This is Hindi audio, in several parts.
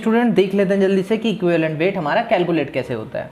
स्टूडेंट देख लेते हैं जल्दी से कि इक्विवेलेंट वेट हमारा कैलकुलेट कैसे होता है।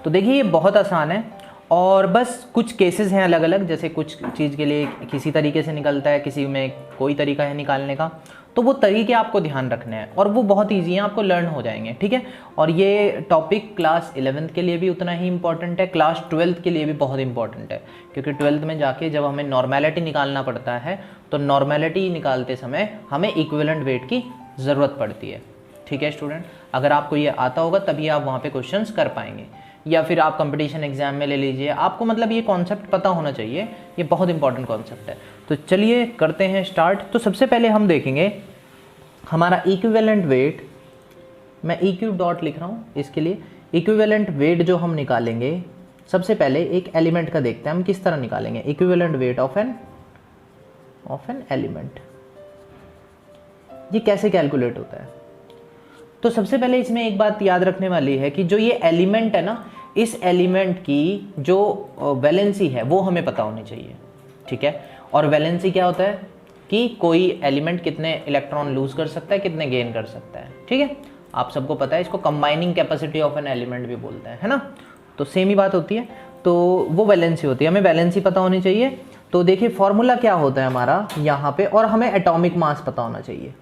तो देखिए ये बहुत आसान है और बस कुछ केसेस हैं अलग अलग, जैसे कुछ चीज़ के लिए किसी तरीके से निकलता है, किसी में कोई तरीका है निकालने का, तो वो तरीके आपको ध्यान रखने हैं और वो बहुत ईजी हैं, आपको लर्न हो जाएंगे, ठीक है। और ये टॉपिक क्लास 11th के लिए भी उतना ही इंपॉर्टेंट है, क्लास 12th के लिए भी बहुत इंपॉर्टेंट है, क्योंकि 12th में जाके जब हमें नॉर्मेलिटी निकालना पड़ता है तो नॉर्मेलिटी निकालते समय हमें इक्विवेलेंट वेट की ज़रूरत पड़ती है, ठीक है स्टूडेंट। अगर आपको ये आता होगा तभी आप वहाँ पे क्वेश्चंस कर पाएंगे, या फिर आप कंपटीशन एग्जाम में ले लीजिए, आपको मतलब ये कॉन्सेप्ट पता होना चाहिए, ये बहुत इंपॉर्टेंट कॉन्सेप्ट है। तो चलिए करते हैं स्टार्ट। तो सबसे पहले हम देखेंगे हमारा इक्विवेलेंट वेट, मैं इक्यू डॉट लिख रहा हूँ इसके लिए, इक्विवेलेंट वेट जो हम निकालेंगे सबसे पहले एक एलिमेंट का देखते हैं हम किस तरह निकालेंगे। Equivalent weight of an element, ये कैसे कैलकुलेट होता है। तो सबसे पहले इसमें एक बात याद रखने वाली है कि जो ये एलिमेंट है ना, इस एलिमेंट की जो वैलेंसी है वो हमें पता होनी चाहिए, ठीक है। और वैलेंसी क्या होता है कि कोई एलिमेंट कितने इलेक्ट्रॉन लूज कर सकता है, कितने गेन कर सकता है, ठीक है। आप सबको पता है, इसको combining capacity of an element भी बोलते हैं, है ना। तो सेम ही बात होती है, तो वो वैलेंसी होती है, हमें वैलेंसी पता होनी चाहिए। तो देखिए फॉर्मूला क्या होता है हमारा यहाँ पे, और हमें एटॉमिक मास पता होना चाहिए।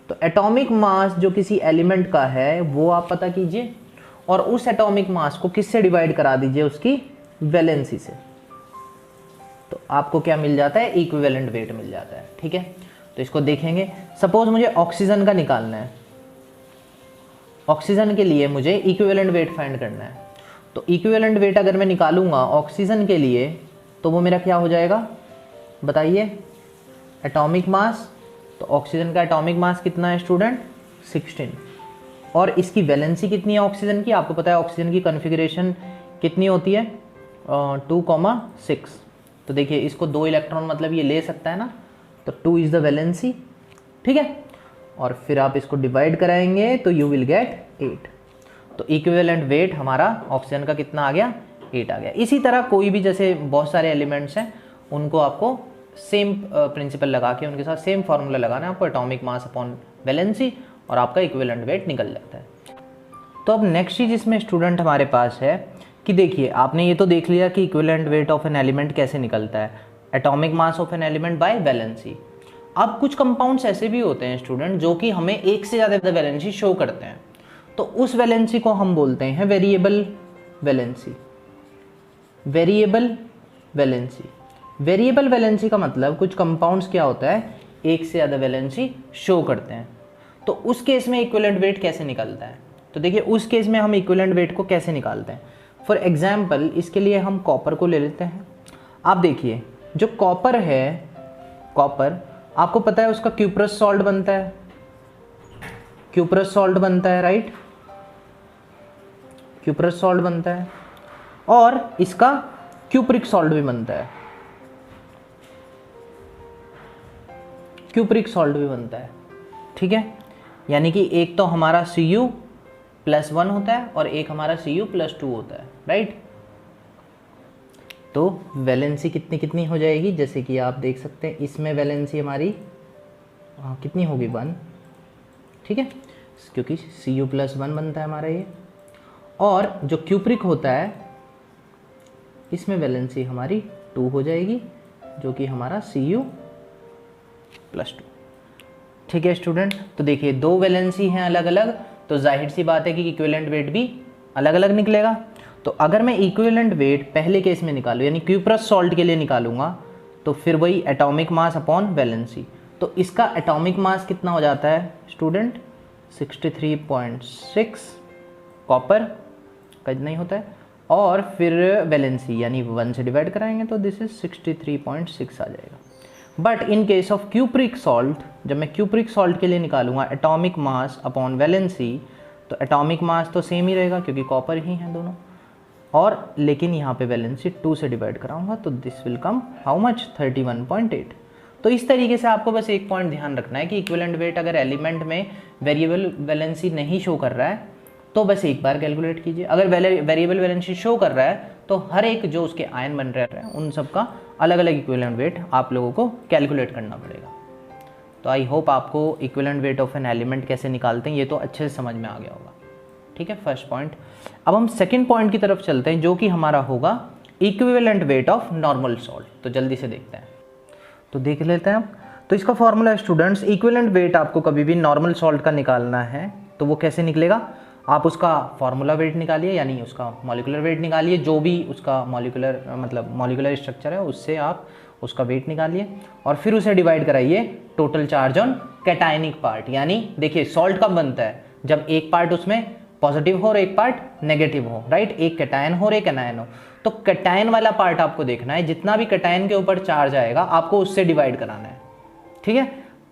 तो एटॉमिक मास जो किसी एलिमेंट का है वो आप पता कीजिए, और उस एटॉमिक मास को किससे डिवाइड करा दीजिए, उसकी वैलेंसी से। तो आपको क्या मिल जाता है, इक्विवेलेंट वेट मिल जाता है, ठीक है। तो इसको देखेंगे, सपोज मुझे ऑक्सीजन का निकालना है, ऑक्सीजन के लिए मुझे इक्विवेलेंट वेट फाइंड करना है। तो इक्विवेलेंट वेट अगर मैं निकालूंगा ऑक्सीजन के लिए तो वो मेरा क्या हो जाएगा बताइए, एटॉमिक मास। तो ऑक्सीजन का एटॉमिक मास कितना है स्टूडेंट, 16, और इसकी वैलेंसी कितनी है ऑक्सीजन की, आपको पता है ऑक्सीजन की कॉन्फ़िगरेशन कितनी होती है, 2,6। तो देखिए इसको 2 इलेक्ट्रॉन मतलब ये ले सकता है ना, तो 2 इज़ द वैलेंसी, ठीक है। और फिर आप इसको डिवाइड कराएंगे तो यू विल गेट 8। तो इक्विवेलेंट वेट हमारा ऑक्सीजन का कितना आ गया, 8 आ गया। इसी तरह कोई भी, जैसे बहुत सारे एलिमेंट्स हैं उनको आपको सेम प्रिंसिपल लगा के उनके साथ सेम फार्मूला लगाना है आपको, एटॉमिक मास अपॉन वैलेंसी, और आपका इक्विवेलेंट वेट निकल जाता है। तो अब नेक्स्ट चीज़ इसमें स्टूडेंट हमारे पास है कि देखिए आपने ये तो देख लिया कि equivalent weight of an element कैसे निकलता है, atomic mass of an element by valency. अब कुछ कंपाउंड्स ऐसे भी होते हैं स्टूडेंट जो कि हमें एक से ज़्यादा वैलेंसी शो करते हैं, तो उस वैलेंसी को हम बोलते हैं variable valency. Variable valency, variable valency का मतलब कुछ कंपाउंड्स क्या होता है, एक से ज़्यादा वैलेंसी शो करते हैं। तो उस केस में इक्विवेलेंट वेट कैसे निकलता है, तो देखिए उस केस में हम इक्विवेलेंट वेट को कैसे निकालते हैं। फॉर एग्जांपल इसके लिए हम कॉपर को ले लेते हैं। आप देखिए जो कॉपर है, कॉपर आपको पता है उसका क्यूप्रस सॉल्ट बनता है, क्यूप्रस सॉल्ट बनता है, राइट, क्यूप्रस सॉल्ट बनता है, और इसका क्यूप्रिक सॉल्ट भी बनता है, क्यूप्रिक सॉल्ट भी बनता है, ठीक है। यानी कि एक तो हमारा Cu+1 होता है और एक हमारा Cu+2 होता है, राइट। तो वैलेंसी कितनी कितनी हो जाएगी, जैसे कि आप देख सकते हैं इसमें वैलेंसी हमारी कितनी होगी, 1, ठीक है, क्योंकि Cu+1 बनता है हमारा ये। और जो क्यूप्रिक होता है इसमें वैलेंसी हमारी 2 हो जाएगी, जो कि हमारा Cu+2, ठीक है स्टूडेंट। तो देखिए 2 वैलेंसी हैं अलग अलग, तो जाहिर सी बात है कि इक्विवेलेंट वेट भी अलग अलग निकलेगा। तो अगर मैं इक्विवेलेंट वेट पहले केस में निकालूँ यानी क्यूप्रस सॉल्ट के लिए निकालूंगा, तो फिर वही एटॉमिक मास अपॉन वैलेंसी। तो इसका एटॉमिक मास कितना हो जाता है स्टूडेंट, 63.6 कॉपर का इतना ही होता है, और फिर वैलेंसी यानी 1 से डिवाइड कराएंगे तो दिस इज 63.6 आ जाएगा। But in case of cupric salt, जब मैं क्यूप्रिक सॉल्ट के लिए निकालूंगा एटॉमिक मास अपॉन वैलेंसी, तो एटॉमिक मास तो सेम ही रहेगा क्योंकि कॉपर ही हैं दोनों, और लेकिन यहाँ पे वैलेंसी 2 से डिवाइड कराऊंगा तो this will come how much, 31.8। तो इस तरीके से आपको बस एक पॉइंट ध्यान रखना है कि इक्विवेलेंट वेट अगर एलिमेंट में वेरिएबल वैलेंसी नहीं शो कर रहा है तो बस एक बार कैलकुलेट कीजिए, अगर वेरिएबल वैलेंसी शो कर रहा है तो हर एक जो उसके आयन बन रहे हैं उन सब का अलग अलग इक्विवेलेंट वेट आप लोगों को कैलकुलेट करना पड़ेगा। तो आई होप आपको equivalent weight of an element कैसे निकालते हैं ये तो अच्छे से समझ में आ गया होगा। ठीक है, फर्स्ट पॉइंट। अब हम सेकंड पॉइंट की तरफ चलते हैं जो कि हमारा होगा equivalent weight of normal salt. तो जल्दी से देखते हैं, तो देख लेते हैं आप। तो इसका फॉर्मूला स्टूडेंट्स, इक्विवेलेंट वेट आपको कभी भी नॉर्मल सॉल्ट का निकालना है तो वो कैसे निकलेगा, आप उसका फार्मूला वेट निकालिए, यानी उसका मॉलिक्यूलर वेट निकालिए, जो भी उसका मॉलिक्यूलर स्ट्रक्चर है उससे आप उसका वेट निकालिए और फिर उसे डिवाइड कराइए total charge on cationic part. यानी देखिए सॉल्ट कब बनता है, जब एक पार्ट उसमें पॉजिटिव हो और एक पार्ट नेगेटिव हो, राइट, एक कैटायन हो और एक एनायन हो। तो कैटायन वाला पार्ट आपको देखना है, जितना भी कैटायन के ऊपर चार्ज आएगा आपको उससे डिवाइड कराना है। ठीक है,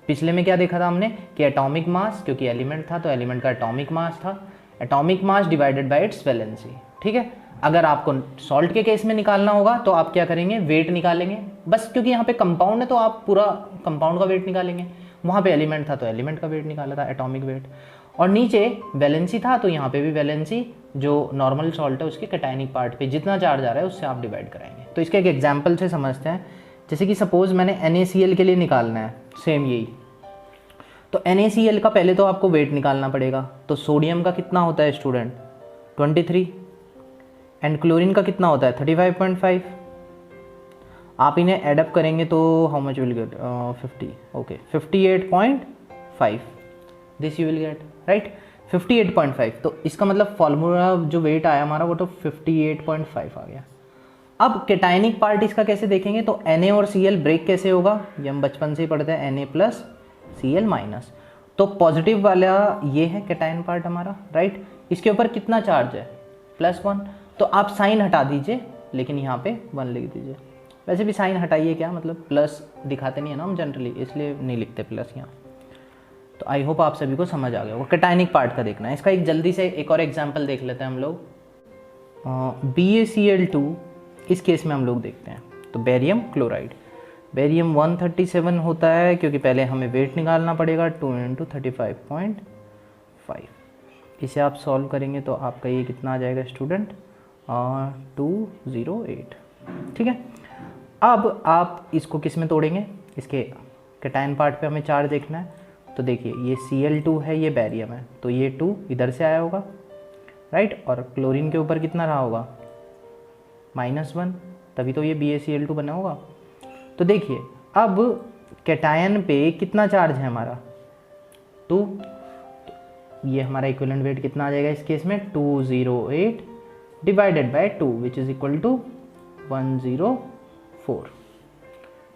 पिछले में क्या देखा था हमने कि एटॉमिक मास, क्योंकि एलिमेंट था तो एलिमेंट का एटॉमिक मास था, atomic mass divided by it's valency. ठीक है, अगर आपको सॉल्ट के केस में निकालना होगा तो आप क्या करेंगे, वेट निकालेंगे बस, क्योंकि यहाँ पे कंपाउंड है तो आप पूरा कंपाउंड का वेट निकालेंगे। वहाँ पे एलिमेंट था तो एलिमेंट का वेट निकाला था, एटॉमिक वेट, और नीचे वैलेंसी था तो यहाँ पे भी वैलेंसी, जो नॉर्मल सॉल्ट है उसके कैटायनिक पार्ट पे जितना चार्ज आ रहा है उससे आप डिवाइड कराएंगे। तो इसके एक एग्जाम्पल से समझते हैं, जैसे कि सपोज मैंने NaCl के लिए निकालना है, सेम यही। तो NaCl का पहले तो आपको वेट निकालना पड़ेगा। तो सोडियम का कितना होता है स्टूडेंट, 23, एंड क्लोरीन का कितना होता है 35.5। आप इन्हें एडअप करेंगे तो how much will get, 50, okay 58.5, this you will get, right, 58.5। तो इसका मतलब फॉर्मूला जो वेट आया हमारा वो तो 58.5 आ गया। अब कैटायनिक पार्ट इसका कैसे देखेंगे, तो Na और Cl ब्रेक कैसे होगा, ये हम बचपन से ही पढ़ते हैं, Na प्लस Cl माइनस। तो पॉजिटिव वाला ये है कैटायन पार्ट हमारा, राइट, इसके ऊपर कितना चार्ज है +1, तो आप साइन हटा दीजिए लेकिन यहाँ पे 1 लिख दीजिए। वैसे भी साइन हटाइए क्या, मतलब प्लस दिखाते नहीं है ना हम जनरली, इसलिए नहीं लिखते प्लस यहाँ। तो आई होप आप सभी को समझ आ गया होगा। कैटायनिक पार्ट का देखना है, इसका एक जल्दी से एक और एग्जाम्पल देख लेते हैं हम लोग। BaCl2 इस केस में हम लोग देखते हैं। तो बेरियम क्लोराइड, बेरियम 137 होता है, क्योंकि पहले हमें वेट निकालना पड़ेगा 2 × 35.5। इसे आप सॉल्व करेंगे तो आपका ये कितना आ जाएगा स्टूडेंट, 208। ठीक है, अब आप इसको किस में तोड़ेंगे, इसके कैटायन पार्ट पे हमें चार्ज देखना है। तो देखिए ये Cl2 है, ये बेरियम है, तो ये 2 इधर से आया होगा, राइट, और क्लोरीन के ऊपर कितना रहा होगा -1, तभी तो ये BaCl2 बना होगा। तो देखिए अब कैटायन पे कितना चार्ज है हमारा 2, तो ये हमारा इक्विवेलेंट वेट कितना आ जाएगा इस केस में 208 divided by 2 which is equal to 104।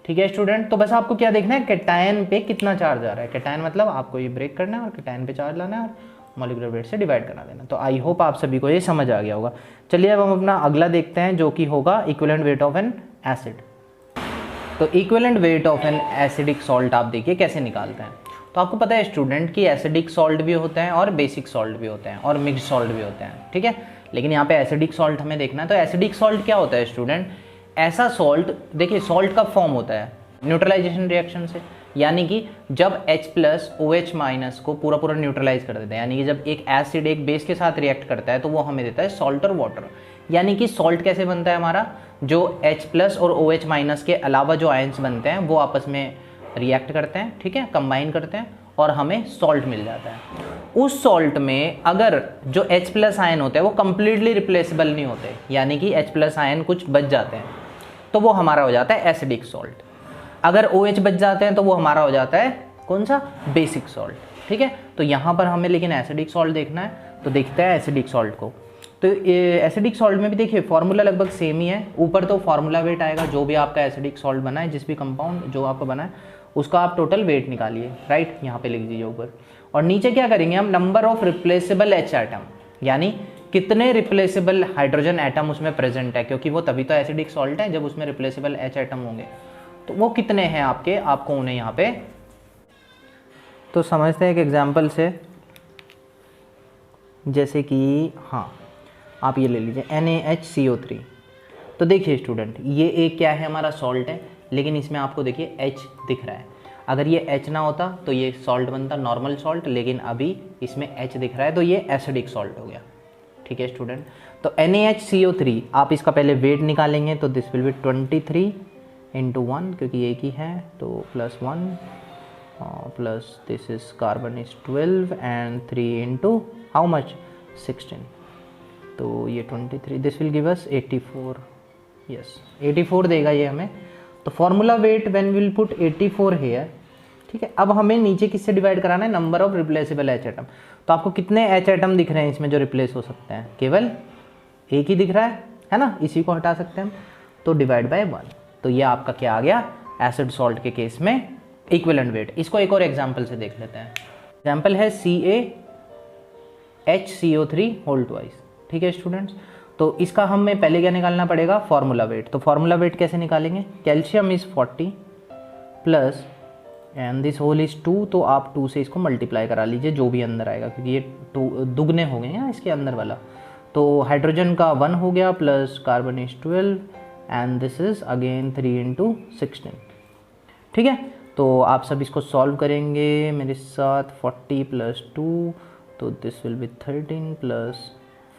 ठीक है स्टूडेंट, तो बस आपको क्या देखना है, कैटायन पे कितना चार्ज आ रहा है। कैटायन मतलब आपको ये ब्रेक करना है और कैटायन पे चार्ज लाना है और मॉलिक्यूलर वेट से डिवाइड करा देना। तो आई होप आप सभी को ये समझ आ गया होगा। चलिए अब हम अपना अगला देखते हैं जो कि होगा equivalent weight of an acid. तो equivalent weight of an acidic salt आप देखिए कैसे निकालते हैं। तो आपको पता है स्टूडेंट कि एसिडिक सॉल्ट भी होते हैं और बेसिक सॉल्ट भी होते हैं और मिक्स्ड सॉल्ट भी होते हैं, ठीक है। लेकिन यहाँ पे एसिडिक सॉल्ट हमें देखना है। तो एसिडिक सॉल्ट क्या होता है स्टूडेंट, ऐसा सॉल्ट, देखिए सॉल्ट का फॉर्म होता है न्यूट्रलाइजेशन रिएक्शन से, यानी कि जब H+ OH- को पूरा पूरा न्यूट्रलाइज कर देता है, यानी कि जब एक एसिड एक बेस के साथ रिएक्ट करता है तो वो हमें देता है सॉल्ट और वाटर। यानी कि सॉल्ट कैसे बनता है हमारा, जो H+ और OH- के अलावा जो आयंस बनते हैं वो आपस में रिएक्ट करते हैं, ठीक है, कंबाइन करते हैं और हमें सॉल्ट मिल जाता है। उस सॉल्ट में अगर जो H+ आयन होते हैं वो कंप्लीटली रिप्लेसेबल नहीं होते, यानी कि H+ आयन कुछ बच जाते हैं, तो वो हमारा हो जाता है एसिडिक सॉल्ट। अगर OH बच जाते हैं तो वो हमारा हो जाता है कौन सा, बेसिक सॉल्ट, ठीक है। तो यहाँ पर हमें लेकिन एसिडिक सॉल्ट देखना है, तो देखते हैं एसिडिक सॉल्ट को। तो एसिडिक सॉल्ट में भी देखिए फार्मूला लगभग सेम ही है। ऊपर तो फार्मूला वेट आएगा, जो भी आपका एसिडिक सॉल्ट बना है, जिस भी कंपाउंड जो आपका बना है उसका आप टोटल वेट निकालिए, राइट, यहाँ पे लिख दीजिए ऊपर। और नीचे क्या करेंगे हम, number of replaceable H atom, यानी कितने रिप्लेसेबल हाइड्रोजन एटम उसमें प्रेजेंट है, क्योंकि वो तभी तो एसिडिक सॉल्ट है जब उसमें रिप्लेसेबल H एटम होंगे। तो वो कितने हैं आपके, आपको उन्हें यहाँ पे तो समझते हैं एक एग्जाम्पल से। जैसे कि हाँ, आप ये ले लीजिए NaHCO3। तो देखिए स्टूडेंट, ये एक क्या है हमारा सॉल्ट है, लेकिन इसमें आपको देखिए H दिख रहा है। अगर ये H ना होता तो ये सॉल्ट बनता नॉर्मल सॉल्ट, लेकिन अभी इसमें H दिख रहा है तो ये एसिडिक सॉल्ट हो गया, ठीक है स्टूडेंट। तो NaHCO3 आप इसका पहले वेट निकालेंगे तो दिस विल बी 23 × 1, क्योंकि एक ही है तो +1 plus this is carbon is 12 and 3 into how much 16, तो ये 23, this will give us 84, yes 84 देगा ये हमें। तो formula weight when will put 84 here, ठीक है। अब हमें नीचे किससे डिवाइड कराना है, number of replaceable H atom. तो आपको कितने एच एटम दिख रहे हैं इसमें जो रिप्लेस हो सकते हैं, केवल एक ही दिख रहा है ना, इसी को हटा सकते हैं हम, तो डिवाइड बाय 1। तो ये आपका क्या आ गया, एसिड सॉल्ट के केस में इक्विवेलेंट वेट। इसको एक और एग्जांपल से देख लेते हैं। एग्जांपल है CaHCO3 होल ट्वाइस, ठीक है स्टूडेंट्स। तो इसका हमें पहले क्या निकालना पड़ेगा, फार्मूला वेट। तो फार्मूला वेट कैसे निकालेंगे, calcium is 40 plus and this whole is 2, तो आप 2 से इसको मल्टीप्लाई करा लीजिए जो भी अंदर आएगा, क्योंकि ये 2 दुगने हो गए हैं इसके अंदर वाला। तो हाइड्रोजन का 1 हो गया plus carbon is 12 and this is again 3 into 16, ठीक है। तो आप सब इसको सॉल्व करेंगे मेरे साथ, 40 प्लस 2, तो this will be 13 plus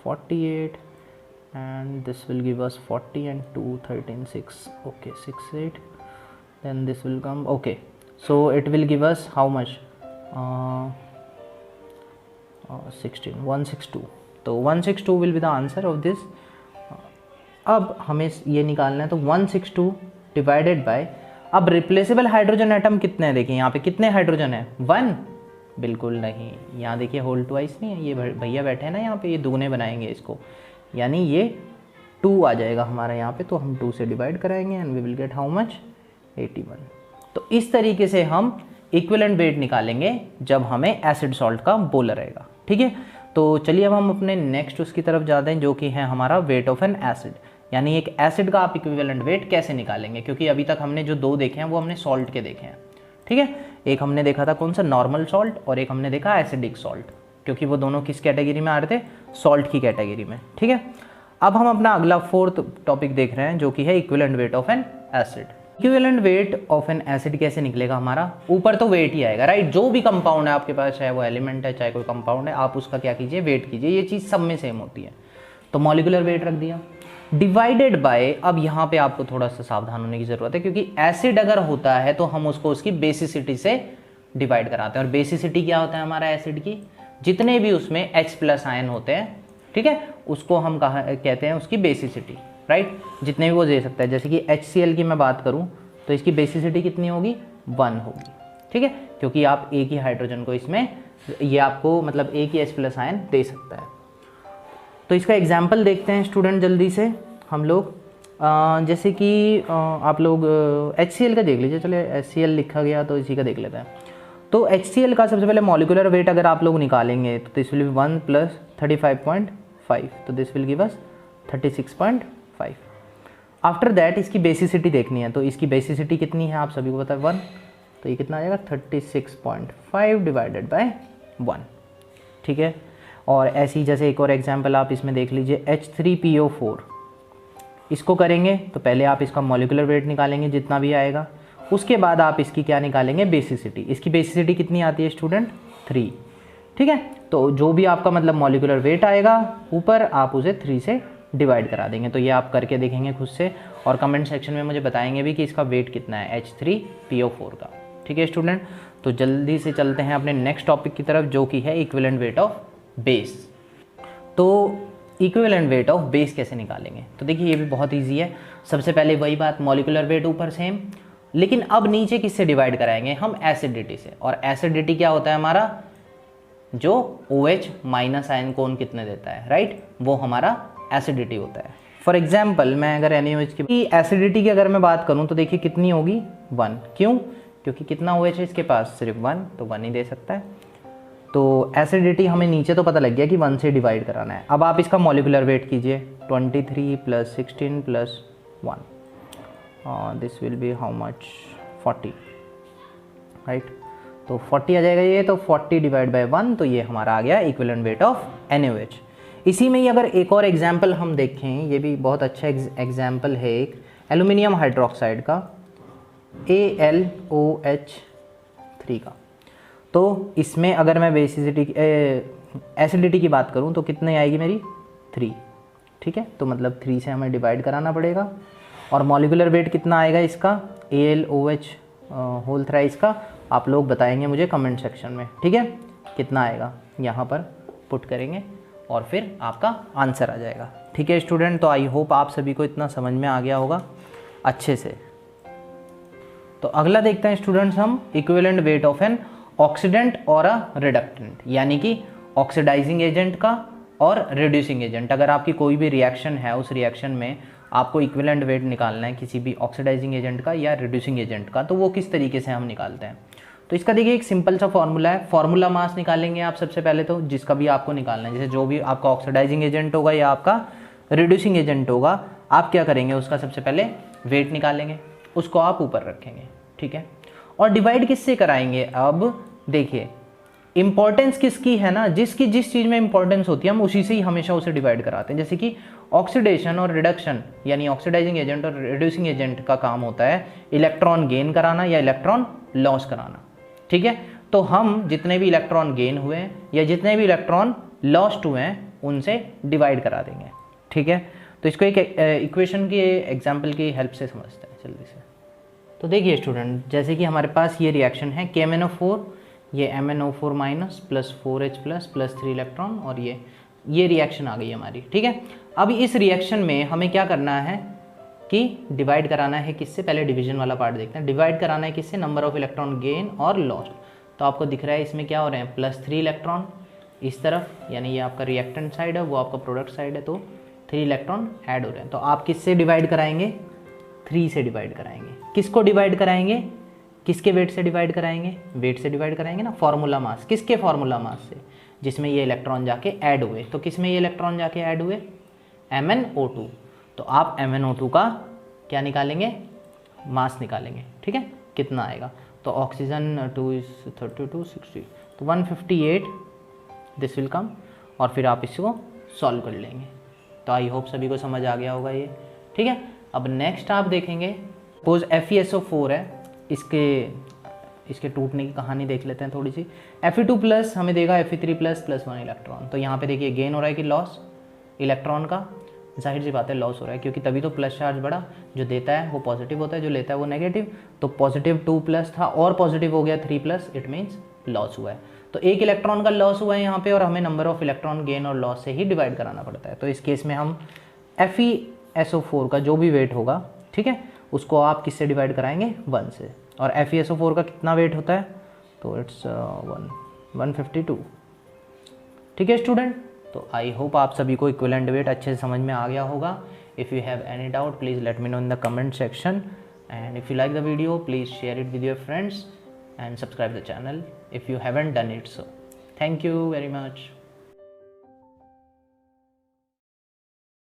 48 and this will give us 40 and 2 13 6, okay 6 8, then this will come, okay so it will give us how much 16 162, तो 162 will be the answer of this। अब हमें ये निकालना है, तो 162 डिवाइडेड बाय, अब रिप्लेसेबल हाइड्रोजन एटम कितने हैं, देखिए यहाँ पे कितने हाइड्रोजन है, 1, बिल्कुल नहीं, यहाँ देखिए होल ट्वाइस नहीं है, ये भैया बैठे हैं ना यहाँ पे, ये दुगने बनाएंगे इसको, यानी ये 2 आ जाएगा हमारा यहाँ पे, तो हम 2 से डिवाइड कराएंगे and we will get how much 81। तो इस तरीके से हम इक्विवेलेंट वेट निकालेंगे जब हमें एसिड सॉल्ट का बोला रहेगा, ठीक है। तो चलिए अब हम अपने नेक्स्ट उसकी तरफ जाते हैं, जो कि है हमारा वेट ऑफ एन एसिड, यानी एक एसिड का आप इक्विवेलेंट वेट कैसे निकालेंगे, क्योंकि अभी तक हमने जो 2 देखे हैं वो हमने सॉल्ट के देखे हैं, ठीक है। एक हमने देखा था कौन सा, नॉर्मल सॉल्ट, और एक हमने देखा एसिडिक सॉल्ट, क्योंकि वो दोनों किस कैटेगरी में आ रहे थे, सॉल्ट की कैटेगरी में, ठीक है। अब हम अपना अगला 4th टॉपिक देख रहे हैं, जो कि है equivalent weight of an acid. Equivalent weight of an acid कैसे निकलेगा हमारा, ऊपर तो वेट ही आएगा, राइट। जो भी कंपाउंड है आपके पास, चाहे वो एलिमेंट है चाहे कोई कंपाउंड है, आप उसका क्या कीजिए, वेट कीजिए, ये चीज़ सब में सेम होती है। तो मॉलिक्यूलर वेट रख दिया, डिवाइडेड बाय, अब यहाँ पे आपको थोड़ा सा सावधान होने की जरूरत है, क्योंकि एसिड अगर होता है तो हम उसको उसकी बेसिसिटी से डिवाइड कराते हैं। और बेसिसिटी क्या होता है हमारा एसिड की, जितने भी उसमें H+ आयन होते हैं, ठीक है, उसको हम कहते हैं उसकी बेसिसिटी, राइट। जितने भी वो दे सकता है, जैसे कि HCl की मैं बात करूं तो इसकी बेसिसिटी कितनी होगी, 1 होगी, ठीक है, क्योंकि आप एक ही हाइड्रोजन को इसमें, ये आपको मतलब एक ही H+ आयन दे सकता है। तो इसका एग्जाम्पल देखते हैं स्टूडेंट जल्दी से हम लोग, जैसे कि आप लोग HCl का देख लीजिए, चले HCl लिखा गया तो इसी का देख लेते हैं। तो HCl का सबसे पहले मॉलिक्यूलर वेट अगर आप लोग निकालेंगे तो दिस विल बी 1 प्लस 35.5, तो this will give us 36.5। After that इसकी बेसिसिटी देखनी है, तो इसकी बेसिसिटी कितनी है आप सभी को पता है 1, तो ये कितना आ जाएगा 36.5 डिवाइडेड बाय 1, ठीक है। और ऐसी जैसे एक और एग्जांपल आप इसमें देख लीजिए, H3PO4, इसको करेंगे तो पहले आप इसका मॉलिक्यूलर वेट निकालेंगे जितना भी आएगा, उसके बाद आप इसकी क्या निकालेंगे, बेसिसिटी। इसकी बेसिसिटी कितनी आती है स्टूडेंट, 3, ठीक है। तो जो भी आपका मतलब मॉलिक्यूलर वेट आएगा ऊपर, आप उसे 3 से डिवाइड करा देंगे। तो ये आप करके देखेंगे खुद से, और कमेंट सेक्शन में मुझे बताएंगे भी कि इसका वेट कितना है H3PO4 का, ठीक है स्टूडेंट। तो जल्दी से चलते हैं अपने नेक्स्ट टॉपिक की तरफ, जो कि है इक्विवेलेंट वेट ऑफ बेस। तो इक्विवेलेंट वेट ऑफ बेस कैसे निकालेंगे, तो देखिए ये भी बहुत ईजी है। सबसे पहले वही बात, मॉलिक्यूलर वेट ऊपर सेम, लेकिन अब नीचे किससे डिवाइड कराएंगे हम, एसिडिटी से। और एसिडिटी क्या होता है हमारा, जो OH- आयन कौन कितने देता है, राइट, वो हमारा एसिडिटी होता है। फॉर एग्जाम्पल मैं अगर NaOH की एसिडिटी की अगर मैं बात करूं तो देखिए कितनी होगी, 1, क्यों, क्योंकि कितना OH है इसके पास, सिर्फ 1, तो 1 ही दे सकता है। तो एसिडिटी हमें नीचे तो पता लग गया कि 1 से डिवाइड कराना है। अब आप इसका मॉलिक्यूलर वेट कीजिए, 23 plus 16 plus 1, this will be how much 40, right. तो 40 आ जाएगा ये, तो 40 डिवाइड बाय 1, तो ये हमारा आ गया इक्विवेलेंट वेट ऑफ NaOH। इसी में ही अगर एक और एग्जाम्पल हम देखें, ये भी बहुत अच्छा एग्जाम्पल है एक एल्यूमिनियम हाइड्रोक्साइड का, AlOH3 का। तो इसमें अगर मैं बेसिसिटी एसिडिटी की बात करूं तो कितने आएगी मेरी, 3, ठीक है। तो मतलब 3 से हमें डिवाइड कराना पड़ेगा। और मॉलिक्यूलर वेट कितना आएगा इसका, AlOH होल थ्राइस का, आप लोग बताएंगे मुझे कमेंट सेक्शन में, ठीक है। कितना आएगा यहाँ पर पुट करेंगे और फिर आपका आंसर आ जाएगा, ठीक है स्टूडेंट। तो आई होप आप सभी को इतना समझ में आ गया होगा अच्छे से। तो अगला देखते हैं स्टूडेंट्स हम equivalent weight of an oxidant और अ रिडक्टेंट, यानी कि ऑक्सीडाइजिंग एजेंट का और रिड्यूसिंग एजेंट। अगर आपकी कोई भी रिएक्शन है, उस रिएक्शन में आपको इक्विवेलेंट वेट निकालना है किसी भी ऑक्सीडाइजिंग एजेंट का या रिड्यूसिंग एजेंट का, तो वो किस तरीके से हम निकालते हैं। तो इसका देखिए एक सिंपल सा फॉर्मूला है। फॉर्मूला मास निकालेंगे आप सबसे पहले, तो जिसका भी आपको निकालना है, जैसे जो भी आपका ऑक्सीडाइजिंग एजेंट होगा या आपका रिड्यूसिंग एजेंट होगा, आप क्या करेंगे उसका सबसे पहले वेट निकालेंगे, उसको आप ऊपर रखेंगे, ठीक है। और डिवाइड किससे कराएंगे, अब देखिए इंपॉर्टेंस किसकी है ना, जिस चीज़ में इंपॉर्टेंस होती है हम उसी से ही हमेशा उसे डिवाइड कराते हैं। जैसे कि ऑक्सीडेशन और रिडक्शन यानी ऑक्सीडाइजिंग एजेंट और रिड्यूसिंग एजेंट का काम होता है इलेक्ट्रॉन गेन कराना या इलेक्ट्रॉन लॉस कराना, ठीक है। तो हम जितने भी इलेक्ट्रॉन गेन हुए हैं या जितने भी इलेक्ट्रॉन लॉस्ट हुए हैं उनसे डिवाइड करा देंगे, ठीक है। तो इसको एक इक्वेशन की एग्जाम्पल की हेल्प से समझते हैं जल्दी से। तो देखिए स्टूडेंट, जैसे कि हमारे पास ये रिएक्शन है KMnO4, ये MnO4 minus plus 4H plus plus 3 electron, और ये रिएक्शन आ गई हमारी, ठीक है। अब इस रिएक्शन में हमें क्या करना है कि डिवाइड कराना है किससे, पहले डिवीजन वाला पार्ट देखते हैं। डिवाइड कराना है किससे, नंबर ऑफ इलेक्ट्रॉन गेन और लॉस्ट। तो आपको दिख रहा है इसमें क्या हो रहे हैं, प्लस 3 इलेक्ट्रॉन इस तरफ, यानी ये आपका रिएक्टेंट साइड है, वो आपका प्रोडक्ट साइड है, तो 3 इलेक्ट्रॉन ऐड हो रहे हैं। तो आप किससे डिवाइड कराएंगे, 3 से डिवाइड कराएंगे। किसको डिवाइड कराएंगे, किसके वेट से डिवाइड कराएंगे, वेट से डिवाइड कराएंगे ना, फार्मूला मास। किसके फार्मूला मास से, जिसमें ये इलेक्ट्रॉन जाके ऐड हुए। तो किस में ये इलेक्ट्रॉन जाके ऐड हुए, MnO2। तो आप MnO2 का क्या निकालेंगे, मास निकालेंगे, ठीक है। कितना आएगा, तो ऑक्सीजन 2 इज 32 60, तो 158 दिस विल कम, और फिर आप इसको सॉल्व कर लेंगे। तो आई होप सभी को समझ आ गया होगा ये, ठीक है। अब नेक्स्ट आप देखेंगे, सपोज FeSO4 है, इसके टूटने की कहानी देख लेते हैं थोड़ी सी। Fe2 प्लस हमें देगा Fe3 प्लस प्लस 1 इलेक्ट्रॉन। तो यहाँ पे देखिए गेन हो रहा है कि लॉस इलेक्ट्रॉन का, जाहिर सी बात है लॉस हो रहा है, क्योंकि तभी तो प्लस चार्ज बढ़ा, जो देता है वो पॉजिटिव होता है, जो लेता है वो नेगेटिव। तो पॉजिटिव 2 प्लस था और पॉजिटिव हो गया 3 प्लस, इट मीन्स लॉस हुआ है। तो एक इलेक्ट्रॉन का लॉस हुआ है यहाँ पे, और हमें नंबर ऑफ इलेक्ट्रॉन गेन और लॉस से ही डिवाइड कराना पड़ता है। तो इस केस में हम FeSO4 का जो भी वेट होगा, ठीक है, उसको आप किससे डिवाइड कराएंगे, 1 से। और FeSO4 का कितना वेट होता है, तो इट्स 152, ठीक है स्टूडेंट। तो आई होप आप सभी को इक्विवेलेंट वेट अच्छे से समझ में आ गया होगा। If you have any doubt please let me know in the comment section, and if you like the video please share it with your friends and subscribe the channel if you haven't done it so. Thank you very much.